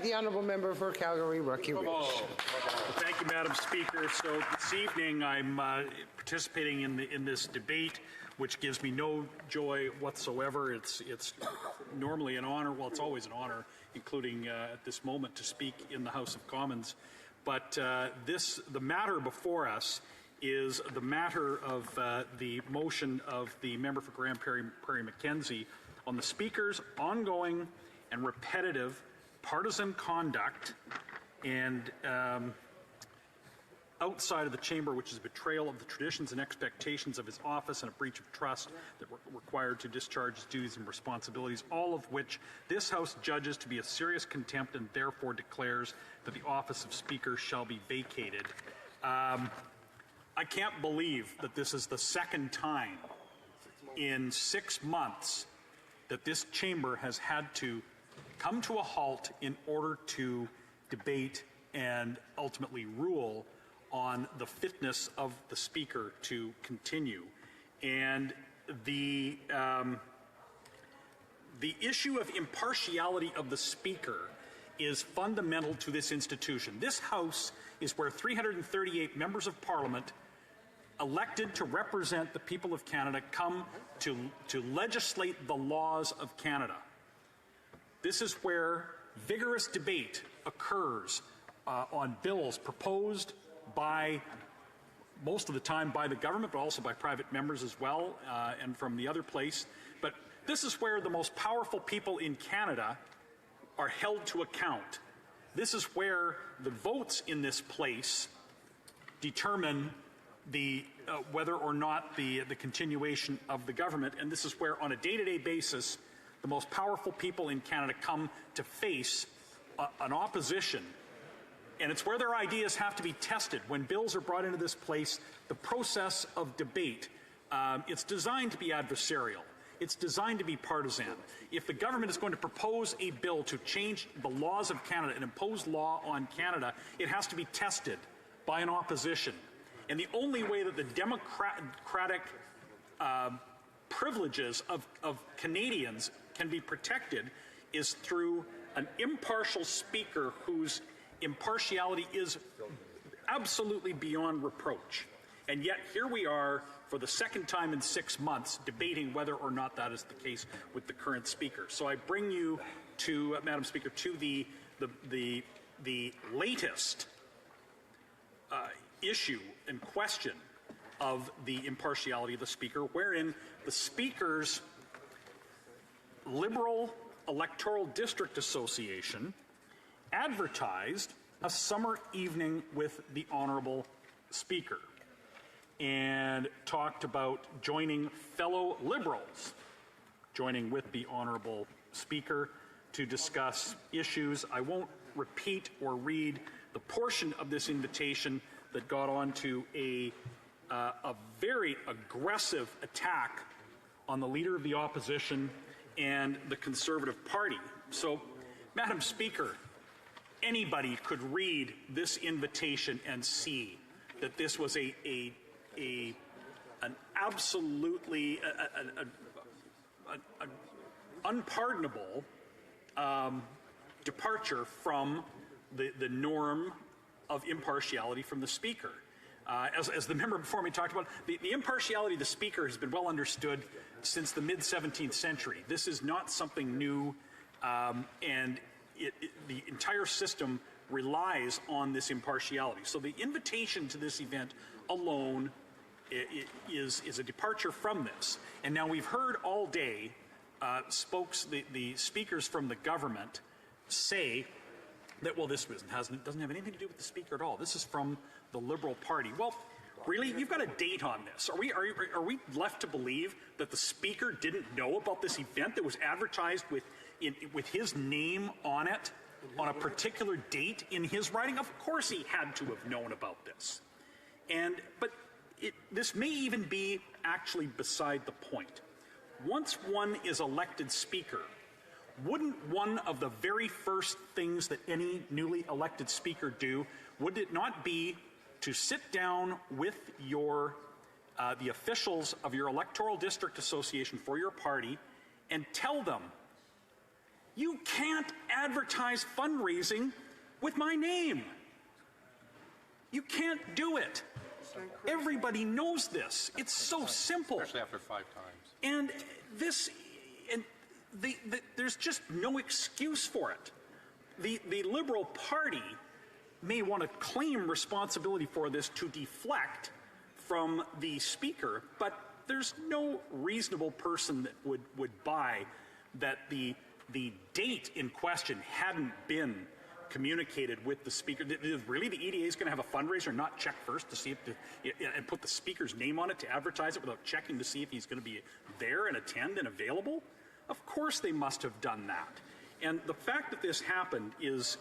The Honourable Member for Calgary, Rocky Ridge. Thank you, Madam Speaker. So this evening I'm participating in this debate, which gives me no joy whatsoever. It's normally an honor. Well, it's always an honor, including at this moment, to speak in the House of Commons. But the matter before us is the matter of the motion of the member for Grande Prairie Mackenzie on the Speaker's ongoing and repetitive partisan conduct and outside of the chamber, which is a betrayal of the traditions and expectations of his office and a breach of trust that were required to discharge his duties and responsibilities, all of which this House judges to be a serious contempt and therefore declares that the office of Speaker shall be vacated. I can't believe that this is the second time in 6 months that this chamber has had to come to a halt in order to debate and ultimately rule on the fitness of the Speaker to continue. And the issue of impartiality of the Speaker is fundamental to this institution. This House is where 338 members of Parliament elected to represent the people of Canada come to legislate the laws of Canada. This is where vigorous debate occurs on bills proposed by, most of the time by the government, but also by private members as well, and from the other place. But this is where the most powerful people in Canada are held to account. This is where the votes in this place determine the whether or not the continuation of the government, and this is where, on a day-to-day basis, the most powerful people in Canada come to face an opposition. And it's where their ideas have to be tested. When bills are brought into this place, the process of debate, it's designed to be adversarial. It's designed to be partisan. If the government is going to propose a bill to change the laws of Canada and impose law on Canada, it has to be tested by an opposition. And the only way that the democratic privileges of Canadians can be protected is through an impartial Speaker whose impartiality is absolutely beyond reproach. And yet here we are for the second time in 6 months debating whether or not that is the case with the current Speaker. So I bring you to, Madam Speaker, to the latest issue and question of the impartiality of the Speaker, wherein the Speaker's Liberal Electoral District Association advertised a summer evening with the Honourable Speaker and talked about joining fellow Liberals, joining with the Honourable Speaker to discuss issues. I won't repeat or read the portion of this invitation that got onto a very aggressive attack on the Leader of the Opposition and the Conservative Party. So, Madam Speaker, anybody could read this invitation and see that this was an absolutely unpardonable departure from the norm of impartiality from the Speaker. As the member before me talked about, the impartiality of the Speaker has been well understood since the mid-17th century. This is not something new, and the entire system relies on this impartiality. So the invitation to this event alone is a departure from this. And now we've heard all day the speakers from the government say that, well, this doesn't have anything to do with the Speaker at all. This is from the Liberal Party. Well, really? You've got a date on this. Are we left to believe that the Speaker didn't know about this event that was advertised with his name on it on a particular date in his writing? Of course he had to have known about this. But this may even be actually beside the point. Once one is elected Speaker, wouldn't one of the very first things that any newly elected Speaker do, would it not be to sit down with the officials of your electoral district association for your party and tell them, You can't advertise fundraising with my name. You can't do it. Everybody knows this. It's so simple. Especially after 5 times. And this, and there's just no excuse for it. The Liberal Party may want to claim responsibility for this to deflect from the Speaker, but there's no reasonable person that would buy that the date in question hadn't been communicated with the Speaker. Really, the EDA is going to have a fundraiser, not check first to see if and put the Speaker's name on it to advertise it without checking to see if he's going to be there and attend and available? Of course they must have done that. And the fact that this happened is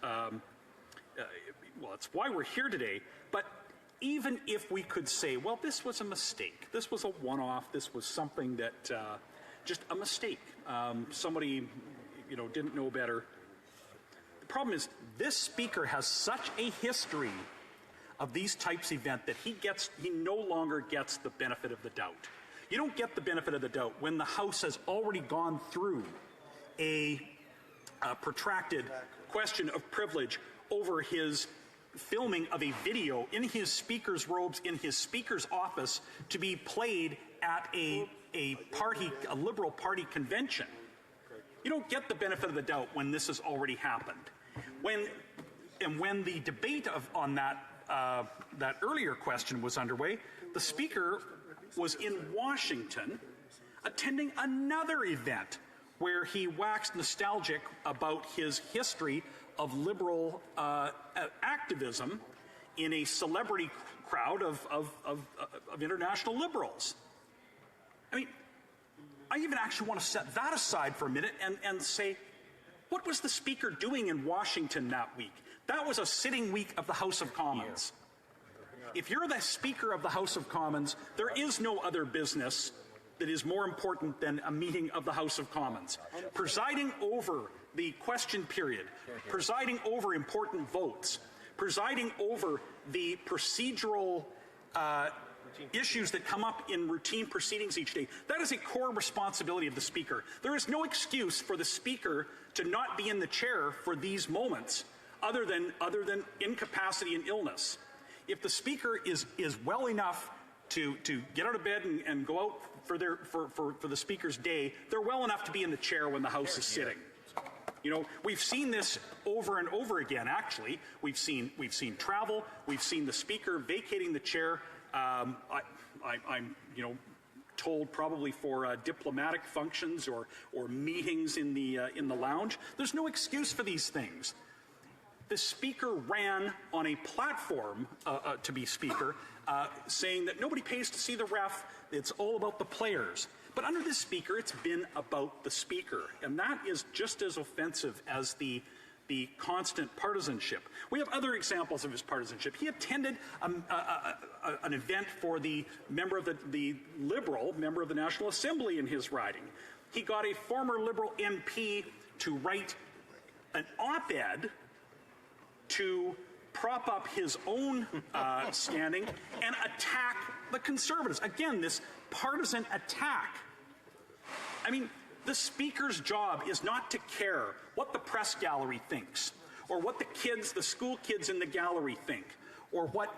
well, it's why we're here today. But even if we could say, well, this was a mistake, this was a one-off, this was something that just a mistake, somebody, didn't know better. The problem is this Speaker has such a history of these types of events that he no longer gets the benefit of the doubt. You don't get the benefit of the doubt when the House has already gone through a protracted question of privilege over his filming of a video in his Speaker's robes in his Speaker's office to be played at a Liberal Party convention. You don't get the benefit of the doubt when this has already happened. When the debate on that earlier question was underway, the Speaker was in Washington attending another event where he waxed nostalgic about his history of Liberal activism in a celebrity crowd of international Liberals. I mean, I even actually want to set that aside for a minute and say, what was the Speaker doing in Washington that week? That was a sitting week of the House of Commons. If you're the Speaker of the House of Commons, there is no other business that is more important than a meeting of the House of Commons. Presiding over the question period, presiding over important votes, presiding over the procedural issues that come up in routine proceedings each day. That is a core responsibility of the Speaker. There is no excuse for the Speaker to not be in the chair for these moments other than incapacity and illness. If the Speaker is well enough to get out of bed and go out for the Speaker's day, they're well enough to be in the chair when the House is sitting. We've seen this over and over again. Actually, we've seen travel. We've seen the Speaker vacating the chair. I'm told probably for diplomatic functions or meetings in the lounge. There's no excuse for these things. The Speaker ran on a platform to be Speaker, saying that nobody pays to see the ref. It's all about the players. But under this Speaker, it's been about the Speaker, and that is just as offensive as the constant partisanship. We have other examples of his partisanship. He attended an event for the Liberal member of the National Assembly in his riding. He got a former Liberal MP to write an op-ed to prop up his own standing and attack the Conservatives. Again, this partisan attack. I mean, the Speaker's job is not to care what the press gallery thinks, or what the school kids in the gallery think, or what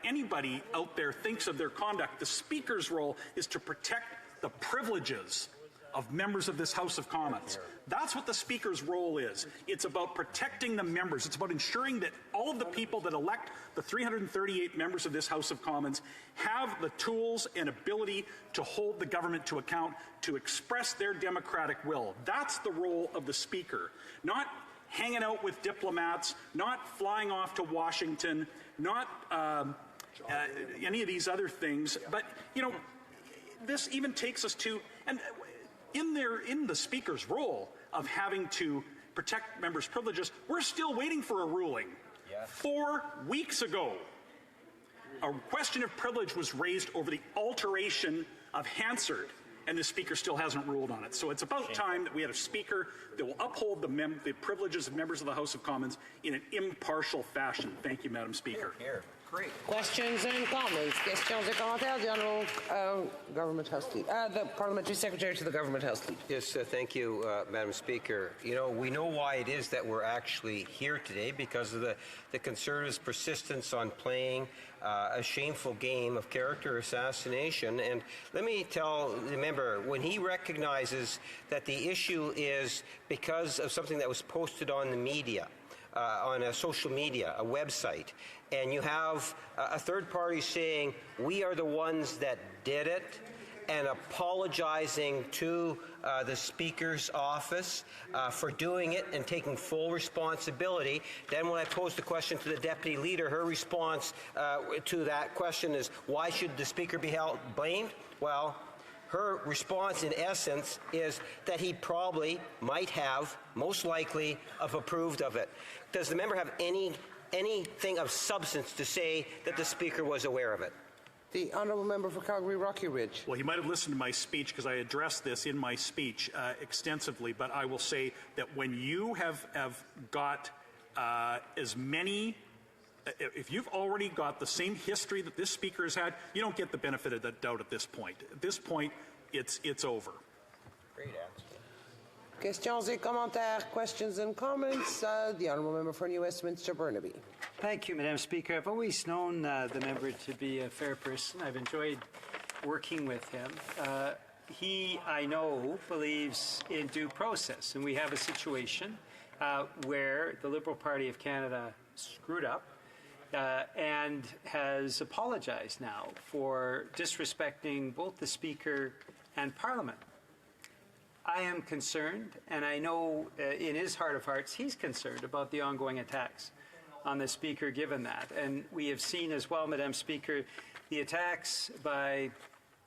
anybody out there thinks of their conduct. The Speaker's role is to protect the privileges of members of this House of Commons. That's what the Speaker's role is. It's about protecting the members. It's about ensuring that all of the people that elect the 338 members of this House of Commons have the tools and ability to hold the government to account, to express their democratic will. That's the role of the Speaker. Not hanging out with diplomats, not flying off to Washington, not any of these other things. But, this even takes us to, and in the Speaker's role of having to protect members' privileges, we're still waiting for a ruling. 4 weeks ago, a question of privilege was raised over the alteration of Hansard, and the Speaker still hasn't ruled on it. So it's about time that we had a Speaker that will uphold the privileges of members of the House of Commons in an impartial fashion. Thank you, Madam Speaker. Great. Questions and comments? Questions et commentaires? The Honourable Government House Leader, the Parliamentary Secretary to the Government House Leader. Yes, thank you, Madam Speaker. You know, we know why it is that we're actually here today, because of the Conservatives' persistence on playing a shameful game of character assassination. And let me tell the member, when he recognizes that the issue is because of something that was posted on the media, on a social media, a website, and you have a third party saying, we are the ones that did it, and apologizing to the Speaker's office for doing it and taking full responsibility. Then when I posed the question to the Deputy Leader, her response to that question is, why should the Speaker be held blamed? Well, her response in essence is that he probably might have, most likely, have approved of it. Does the member have anything of substance to say that the Speaker was aware of it? The Honourable Member for Calgary Rocky Ridge. Well, he might have listened to my speech because I addressed this in my speech extensively, but I will say that when you have got as many, if you've already got the same history that this Speaker has had, you don't get the benefit of the doubt at this point. At this point, it's over. Great answer. Questions et commentaires? Questions and comments? The Honourable Member for New Westminster Burnaby. Thank you, Madam Speaker. I've always known the member to be a fair person. I've enjoyed working with him. He, I know, believes in due process, and we have a situation where the Liberal Party of Canada screwed up and has apologized now for disrespecting both the Speaker and Parliament. I am concerned, and I know in his heart of hearts he's concerned about the ongoing attacks on the Speaker given that. And we have seen as well, Madam Speaker, the attacks by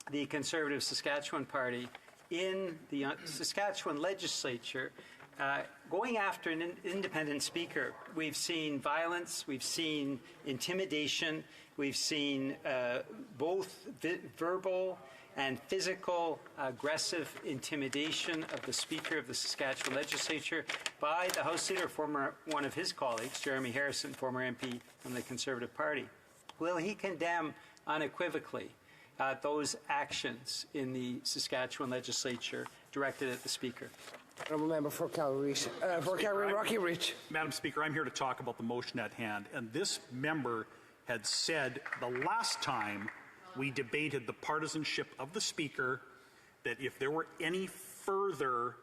the Conservative Saskatchewan Party in the Saskatchewan legislature going after an independent speaker. We've seen violence, we've seen intimidation, we've seen both verbal and physical aggressive intimidation of the Speaker of the Saskatchewan Legislature by the House Leader, one of his colleagues, Jeremy Harrison, former MP from the Conservative Party. Will he condemn unequivocally those actions in the Saskatchewan Legislature directed at the Speaker? Honourable Member for Calgary Rocky Ridge. Madam Speaker, I'm here to talk about the motion at hand, and this member had said the last time we debated the partisanship of the Speaker that if there were any further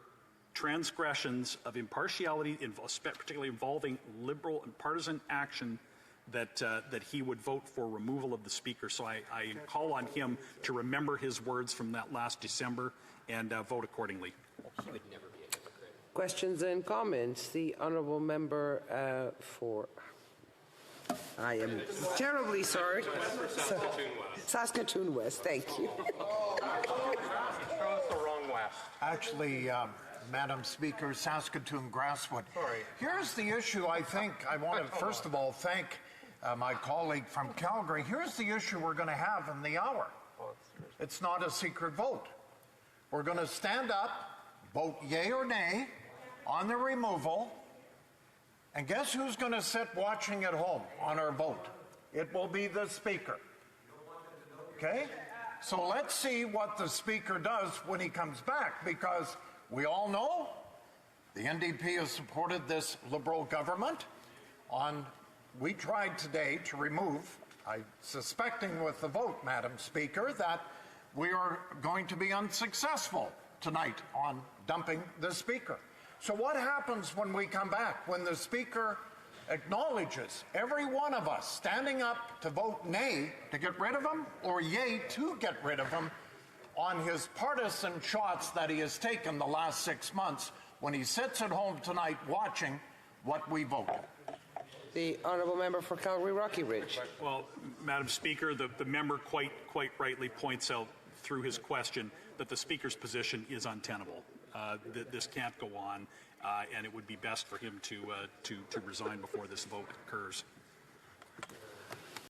transgressions of impartiality, particularly involving Liberal and partisan action, that he would vote for removal of the Speaker. So I call on him to remember his words from that last December and vote accordingly. He would never be a hypocrite. Questions and comments? The Honourable Member for... I am terribly sorry. Saskatoon West, thank you. Actually, Madam Speaker, Saskatoon Grasswood. Here's the issue. I think I want to first of all thank my colleague from Calgary. Here's the issue we're going to have in the hour. It's not a secret vote. We're going to stand up, vote yay or nay on the removal, and guess who's going to sit watching at home on our vote? It will be the Speaker. Okay? So let's see what the Speaker does when he comes back, because we all know the NDP has supported this Liberal government. We tried today to remove, suspecting with the vote, Madam Speaker, that we are going to be unsuccessful tonight on dumping the Speaker. So what happens when we come back, when the Speaker acknowledges every one of us standing up to vote nay to get rid of him or yay to get rid of him on his partisan shots that he has taken the last 6 months, when he sits at home tonight watching what we vote? The Honourable Member for Calgary Rocky Ridge. Well, Madam Speaker, the member quite rightly points out through his question that the Speaker's position is untenable. This can't go on, and it would be best for him to resign before this vote occurs.